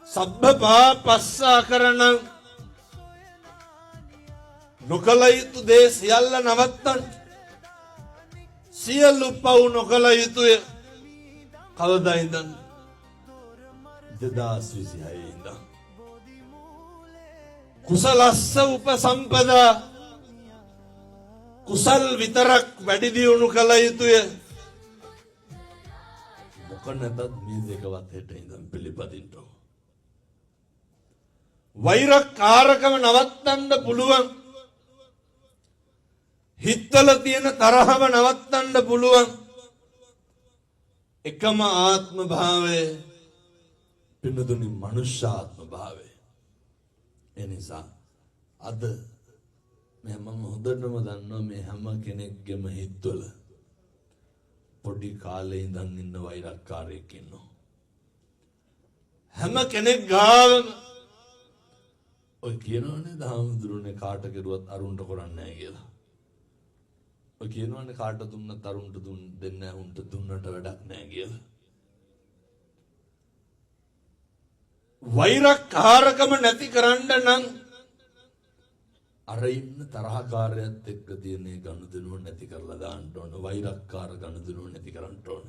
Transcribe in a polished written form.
සබ්බ පාපස්සා කරන නොකල යුතු දේ සියල්ල නවත්තන්න. සියලු පව් නොකල යුතුය. කවදා ඉඳන්? 2026 ඉඳන්. කුසලස්ස උපසම්පදා, කුසල් විතරක් වැඩි දියුණු කළ යුතුය. මොක නැතත් මේ දෙකවත් හෙට ඉඳන් පිළිපදින්න. වෛරකාරකම නවත්තන්න පුළුවන්. හිතවල තියෙන තරහව නවත්තන්න පුළුවන්. එකම ආත්ම භාවය පින්නදුනි මනුෂ්‍ය ආත්ම භාවය. එනිසා අද මම හොඳටම දන්නවා මේ හැම කෙනෙක්ගේම හිතවල පොඩි කාලේ ඉඳන් ඉන්න වෛරක්කාරයෙක් ඉන්නවා. හැම කෙනෙක් ගාවම ඔය කියනවනේ දහම්දුරුනේ කාට කෙරුවත් අරුන්ට කරන්නේ නැහැ කියලා. ඔය කියනවනේ කාට දුන්නත් අරුන්ට දෙන්නේ නැහැ, උන්ට දුන්නට වැඩක් නැහැ කියලා. වෛරකාරකම නැති කරන්න නම් අර ඉන්න තරහකාරයත් එක්ක තියෙන ගනුදෙනුව නැති කරලා දාන්න ඕන. වෛරක්කාර ගනුදෙනුව නැති කරන්න ඕන.